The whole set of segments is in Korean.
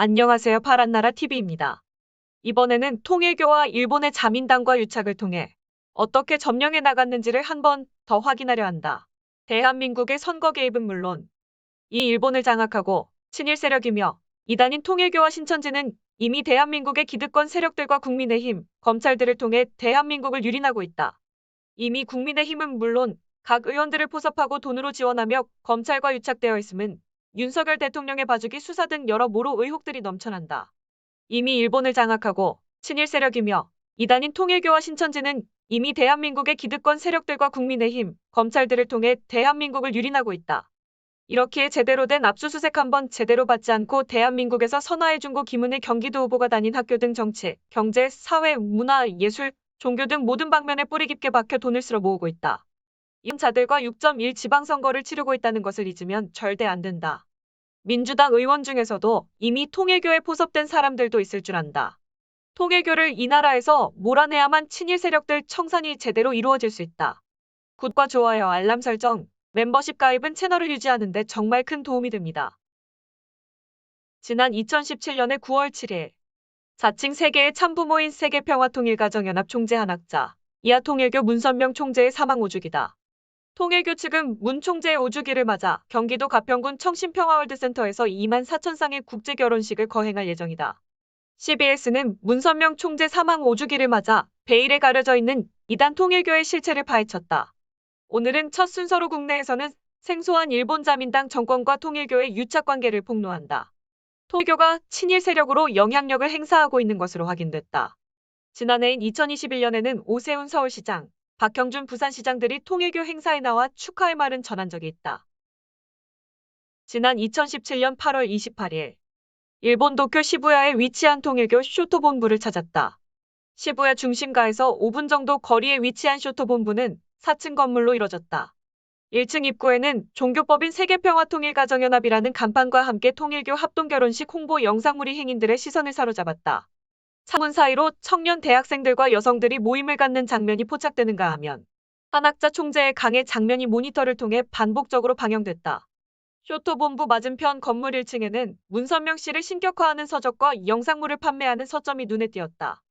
안녕하세요. 파란나라 TV입니다. 이번에는 통일교와 일본의 자민당과 유착을 통해 어떻게 점령해 나갔는지를 한 번 더 확인하려 한다. 대한민국의 선거 개입은 물론 이 일본을 장악하고 친일 세력이며 이단인 통일교와 신천지는 이미 대한민국의 기득권 세력들과 국민의힘, 검찰들을 통해 대한민국을 유린하고 있다. 이미 국민의힘은 물론 각 의원들을 포섭하고 돈으로 지원하며 검찰과 유착되어 있음은 윤석열 대통령의 봐주기 수사 등 여러모로 의혹들이 넘쳐난다. 이미 일본을 장악하고 친일 세력이며 이단인 통일교와 신천지는 이미 대한민국의 기득권 세력들과 국민의힘, 검찰들을 통해 대한민국을 유린하고 있다. 이렇기에 제대로 된 압수수색 한번 제대로 받지 않고 대한민국에서 선화해준고 김은혜 경기도 후보가 다닌 학교 등 정치, 경제, 사회, 문화, 예술, 종교 등 모든 방면에 뿌리 깊게 박혀 돈을 쓸어 모으고 있다. 이런 자들과 6.1 지방선거를 치르고 있다는 것을 잊으면 절대 안 된다. 민주당 의원 중에서도 이미 통일교에 포섭된 사람들도 있을 줄 안다. 통일교를 이 나라에서 몰아내야만 친일 세력들 청산이 제대로 이루어질 수 있다. 구독과 좋아요, 알람 설정, 멤버십 가입은 채널을 유지하는 데 정말 큰 도움이 됩니다. 지난 2017년의 9월 7일 자칭 세계의 참부모인 세계평화통일가정연합 총재 한학자, 이하 통일교 문선명 총재의 사망 5주기다. 통일교 측은 문 총재의 5주기를 맞아 경기도 가평군 청신평화월드센터에서 2만 4천 쌍의 국제결혼식을 거행할 예정이다. CBS는 문선명 총재 사망 5주기를 맞아 베일에 가려져 있는 이단 통일교의 실체를 파헤쳤다. 오늘은 첫 순서로 국내에서는 생소한 일본 자민당 정권과 통일교의 유착관계를 폭로한다. 통일교가 친일 세력으로 영향력을 행사하고 있는 것으로 확인됐다. 지난해인 2021년에는 오세훈 서울시장, 박형준 부산시장들이 통일교 행사에 나와 축하의 말은 전한 적이 있다. 지난 2017년 8월 28일 일본 도쿄 시부야에 위치한 통일교 쇼토본부를 찾았다. 시부야 중심가에서 5분 정도 거리에 위치한 쇼토본부는 4층 건물로 이뤄졌다. 1층 입구에는 종교법인 세계평화통일가정연합이라는 간판과 함께 통일교 합동결혼식 홍보 영상물이 행인들의 시선을 사로잡았다. 창문 사이로 청년 대학생들과 여성들이 모임을 갖는 장면이 포착되는가 하면 한학자 총재의 강의 장면이 모니터를 통해 반복적으로 방영됐다. 쇼토본부 맞은편 건물 1층에는 문선명 씨를 신격화하는 서적과 영상물을 판매하는 서점이 눈에 띄었다.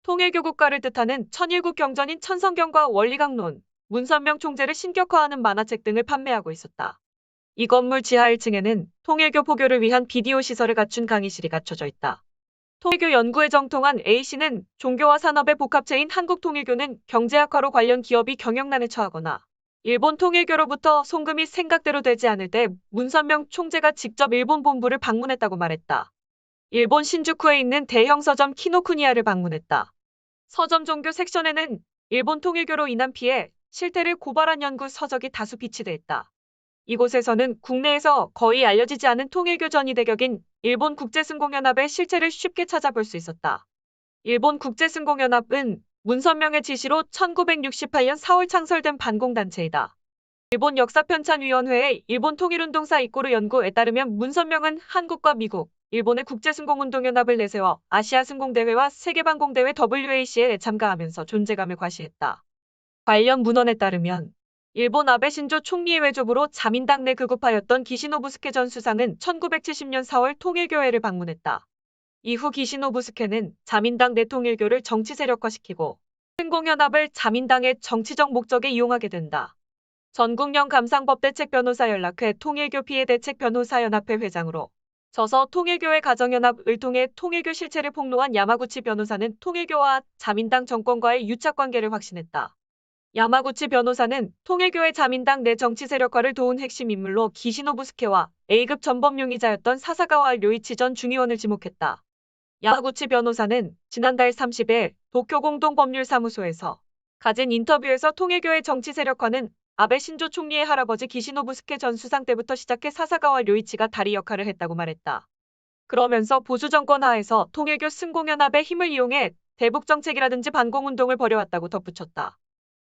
통일교 국가를 뜻하는 천일국 경전인 천성경과 원리강론, 문선명 총재를 신격화하는 만화책 등을 판매하고 있었다. 이 건물 지하 1층에는 통일교 포교를 위한 비디오 시설을 갖춘 강의실이 갖춰져 있다. 통일교 연구에 정통한 A씨는 종교와 산업의 복합체인 한국통일교는 경제악화로 관련 기업이 경영난에 처하거나 일본 통일교로부터 송금이 생각대로 되지 않을 때 문선명 총재가 직접 일본 본부를 방문했다고 말했다. 일본 신주쿠에 있는 대형 서점 키노쿠니야를 방문했다. 서점 종교 섹션에는 일본 통일교로 인한 피해, 실태를 고발한 연구 서적이 다수 비치돼 있다. 이곳에서는 국내에서 거의 알려지지 않은 통일교 전이 대격인 일본 국제승공연합의 실체를 쉽게 찾아볼 수 있었다. 일본 국제승공연합은 문선명의 지시로 1968년 4월 창설된 반공단체이다. 일본 역사편찬위원회의 일본 통일운동사 이꼬르 연구에 따르면 문선명은 한국과 미국, 일본의 국제승공운동연합을 내세워 아시아승공대회와 세계반공대회 WAC에 참가하면서 존재감을 과시했다. 관련 문헌에 따르면 일본 아베 신조 총리의 외조부로 자민당 내 극우파였던 기시노부스케 전 수상은 1970년 4월 통일교회를 방문했다. 이후 기시노부스케는 자민당 내 통일교를 정치 세력화시키고 승공연합을 자민당의 정치적 목적에 이용하게 된다. 전국령 감상법대책 변호사 연락회 통일교 피해대책 변호사연합회 회장으로 저서 통일교회 가정연합을 통해 통일교 실체를 폭로한 야마구치 변호사는 통일교와 자민당 정권과의 유착관계를 확신했다. 야마구치 변호사는 통일교의 자민당 내 정치 세력화를 도운 핵심 인물로 기시노부스케와 A급 전범용의자였던 사사가와 료이치 전 중의원을 지목했다. 야마구치 변호사는 지난달 30일 도쿄 공동법률사무소에서 가진 인터뷰에서 통일교의 정치 세력화는 아베 신조 총리의 할아버지 기시노부스케 전 수상 때부터 시작해 사사가와 료이치가 다리 역할을 했다고 말했다. 그러면서 보수 정권 하에서 통일교 승공연합의 힘을 이용해 대북정책이라든지 반공운동을 벌여왔다고 덧붙였다.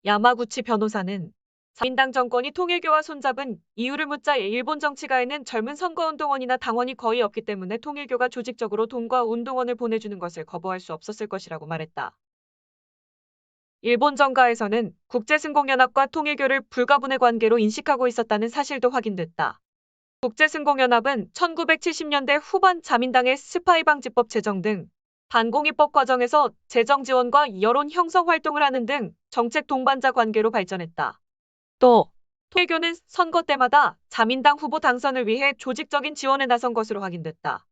야마구치 변호사는 자민당 정권이 통일교와 손잡은 이유를 묻자 일본 정치가에는 젊은 선거운동원이나 당원이 거의 없기 때문에 통일교가 조직적으로 돈과 운동원을 보내주는 것을 거부할 수 없었을 것이라고 말했다. 일본 정가에서는 국제승공연합과 통일교를 불가분의 관계로 인식하고 있었다는 사실도 확인됐다. 국제승공연합은 1970년대 후반 자민당의 스파이 방지법 제정 등 반공입법 과정에서 재정 지원과 여론 형성 활동을 하는 등 정책 동반자 관계로 발전했다. 또 통일교는 선거 때마다 자민당 후보 당선을 위해 조직적인 지원에 나선 것으로 확인됐다.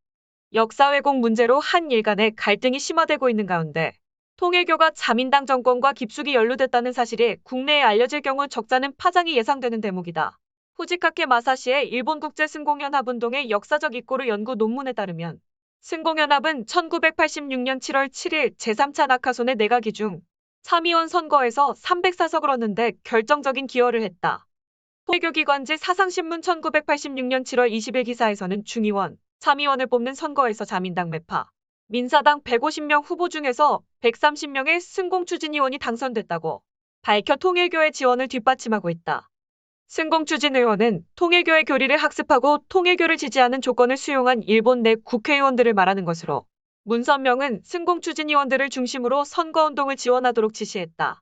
역사 왜곡 문제로 한 일간의 갈등이 심화되고 있는 가운데 통일교가 자민당 정권과 깊숙이 연루됐다는 사실이 국내에 알려질 경우 적잖은 파장이 예상되는 대목이다. 후지카케 마사시의 일본 국제승공연합 운동의 역사적 이꼬르 연구 논문에 따르면 승공연합은 1986년 7월 7일 제3차 나카소네 내가기 중 참의원 선거에서 304석을 얻는데 결정적인 기여를 했다. 통일교 기관지 사상신문 1986년 7월 20일 기사에서는 중의원, 참의원을 뽑는 선거에서 자민당 매파, 민사당 150명 후보 중에서 130명의 승공추진위원이 당선됐다고 밝혀 통일교의 지원을 뒷받침하고 있다. 승공추진의원은 통일교의 교리를 학습하고 통일교를 지지하는 조건을 수용한 일본 내 국회의원들을 말하는 것으로 문선명은 승공추진위원들을 중심으로 선거운동을 지원하도록 지시했다.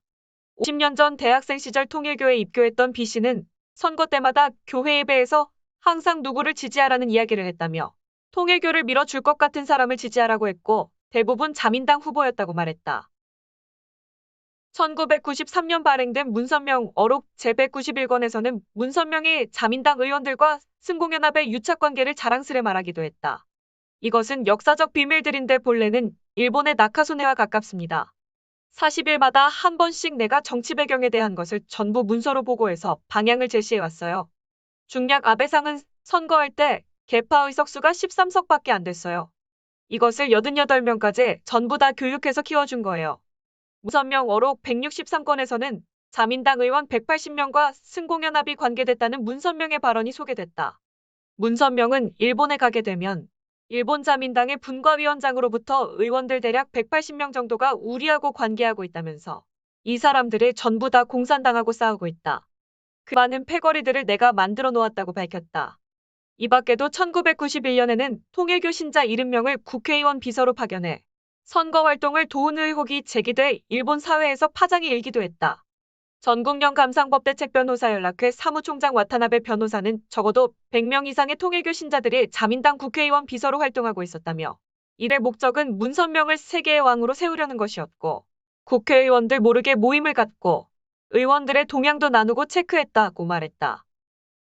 50년 전 대학생 시절 통일교에 입교했던 B씨는 선거 때마다 교회 예배에서 항상 누구를 지지하라는 이야기를 했다며 통일교를 밀어줄 것 같은 사람을 지지하라고 했고 대부분 자민당 후보였다고 말했다. 1993년 발행된 문선명 어록 제191권에서는 문선명이 자민당 의원들과 승공연합의 유착관계를 자랑스레 말하기도 했다. 이것은 역사적 비밀들인데 본래는 일본의 나카소네와 가깝습니다. 40일마다 한 번씩 내가 정치 배경에 대한 것을 전부 문서로 보고해서 방향을 제시해왔어요. 중략 아베상은 선거할 때 개파 의석수가 13석밖에 안 됐어요. 이것을 88명까지 전부 다 교육해서 키워준 거예요. 문선명 어록 163건에서는 자민당 의원 180명과 승공연합이 관계됐다는 문선명의 발언이 소개됐다. 문선명은 일본에 가게 되면 일본 자민당의 분과위원장으로부터 의원들 대략 180명 정도가 우리하고 관계하고 있다면서 이 사람들이 전부 다 공산당하고 싸우고 있다. 그 많은 패거리들을 내가 만들어 놓았다고 밝혔다. 이 밖에도 1991년에는 통일교 신자 70명을 국회의원 비서로 파견해 선거 활동을 도운 의혹이 제기돼 일본 사회에서 파장이 일기도 했다. 전국령 감상법대책 변호사 연락회 사무총장 와타나베 변호사는 적어도 100명 이상의 통일교 신자들이 자민당 국회의원 비서로 활동하고 있었다며 이의 목적은 문선명을 세계의 왕으로 세우려는 것이었고 국회의원들 모르게 모임을 갖고 의원들의 동향도 나누고 체크했다고 말했다.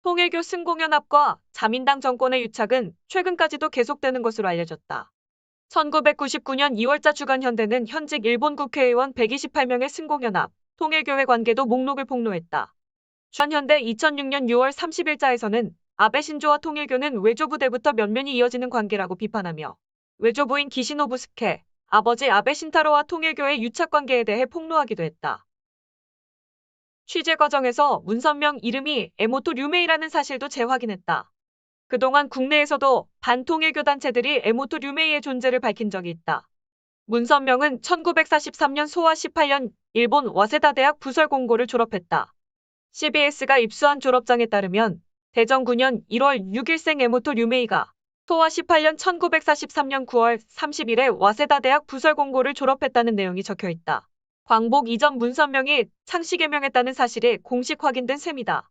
통일교 승공연합과 자민당 정권의 유착은 최근까지도 계속되는 것으로 알려졌다. 1999년 2월자 주간 현대는 현직 일본 국회의원 128명의 승공연합, 통일교회 관계도 목록을 폭로했다. 주한현대 2006년 6월 30일자에서는 아베 신조와 통일교는 외조부 때부터 면면이 이어지는 관계라고 비판하며 외조부인 기시노부스케, 아버지 아베 신타로와 통일교의 유착관계에 대해 폭로하기도 했다. 취재 과정에서 문선명 이름이 에모토 류메이라는 사실도 재확인했다. 그동안 국내에서도 반통일교 단체들이 에모토 류메이의 존재를 밝힌 적이 있다. 문선명은 1943년 소와 18년 일본 와세다 대학 부설 공고를 졸업했다. CBS가 입수한 졸업장에 따르면 대전 9년 1월 6일생 에모토 류메이가 소와 18년 1943년 9월 30일에 와세다 대학 부설 공고를 졸업했다는 내용이 적혀 있다. 광복 이전 문선명이 창씨 개명했다는 사실이 공식 확인된 셈이다.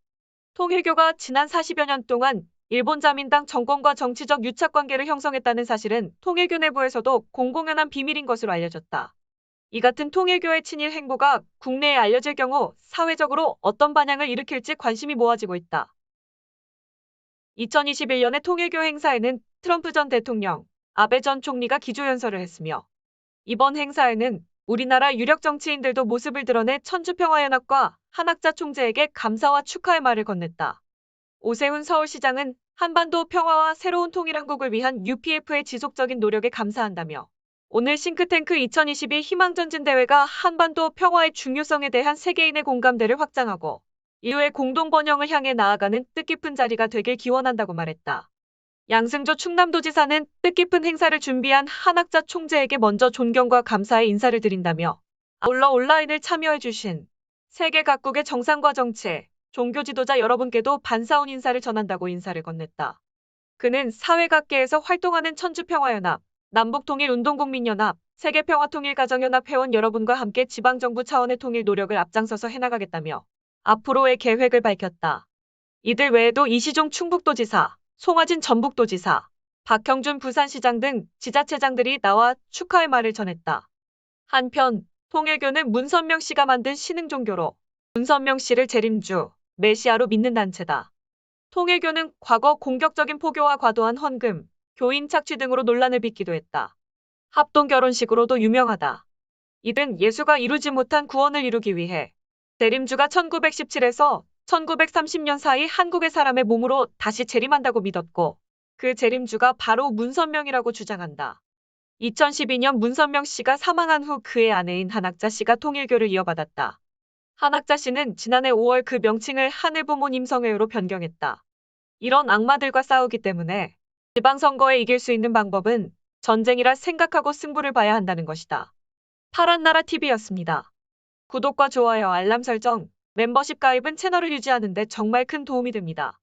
통일교가 지난 40여 년 동안 일본 자민당 정권과 정치적 유착관계를 형성했다는 사실은 통일교 내부에서도 공공연한 비밀인 것으로 알려졌다. 이 같은 통일교의 친일 행보가 국내에 알려질 경우 사회적으로 어떤 반향을 일으킬지 관심이 모아지고 있다. 2021년의 통일교 행사에는 트럼프 전 대통령, 아베 전 총리가 기조연설을 했으며 이번 행사에는 우리나라 유력 정치인들도 모습을 드러내 천주평화연합과 한학자 총재에게 감사와 축하의 말을 건넸다. 오세훈 서울시장은 한반도 평화와 새로운 통일한국을 위한 UPF의 지속적인 노력에 감사한다며 오늘 싱크탱크 2022 희망전진대회가 한반도 평화의 중요성에 대한 세계인의 공감대를 확장하고 인류의 공동 번영을 향해 나아가는 뜻깊은 자리가 되길 기원한다고 말했다. 양승조 충남도지사는 뜻깊은 행사를 준비한 한학자 총재에게 먼저 존경과 감사의 인사를 드린다며 아울러 온라인을 참여해주신 세계 각국의 정상과 정치, 종교 지도자 여러분께도 반사원 인사를 전한다고 인사를 건넸다. 그는 사회 각계에서 활동하는 천주평화연합, 남북통일운동국민연합, 세계평화통일가정연합 회원 여러분과 함께 지방정부 차원의 통일 노력을 앞장서서 해나가겠다며 앞으로의 계획을 밝혔다. 이들 외에도 이시종 충북도지사, 송화진 전북도지사, 박형준 부산시장 등 지자체장들이 나와 축하의 말을 전했다. 한편 통일교는 문선명 씨가 만든 신흥종교로 문선명 씨를 재림주, 메시아로 믿는 단체다. 통일교는 과거 공격적인 포교와 과도한 헌금, 교인 착취 등으로 논란을 빚기도 했다. 합동 결혼식으로도 유명하다. 이들은 예수가 이루지 못한 구원을 이루기 위해 재림주가 1917에서 1930년 사이 한국의 사람의 몸으로 다시 재림한다고 믿었고 그 재림주가 바로 문선명이라고 주장한다. 2012년 문선명 씨가 사망한 후 그의 아내인 한학자 씨가 통일교를 이어받았다. 한학자 씨는 지난해 5월 그 명칭을 하늘부모님 성회로 변경했다. 이런 악마들과 싸우기 때문에 지방선거에 이길 수 있는 방법은 전쟁이라 생각하고 승부를 봐야 한다는 것이다. 파란나라 TV였습니다. 구독과 좋아요, 알람 설정, 멤버십 가입은 채널을 유지하는 데 정말 큰 도움이 됩니다.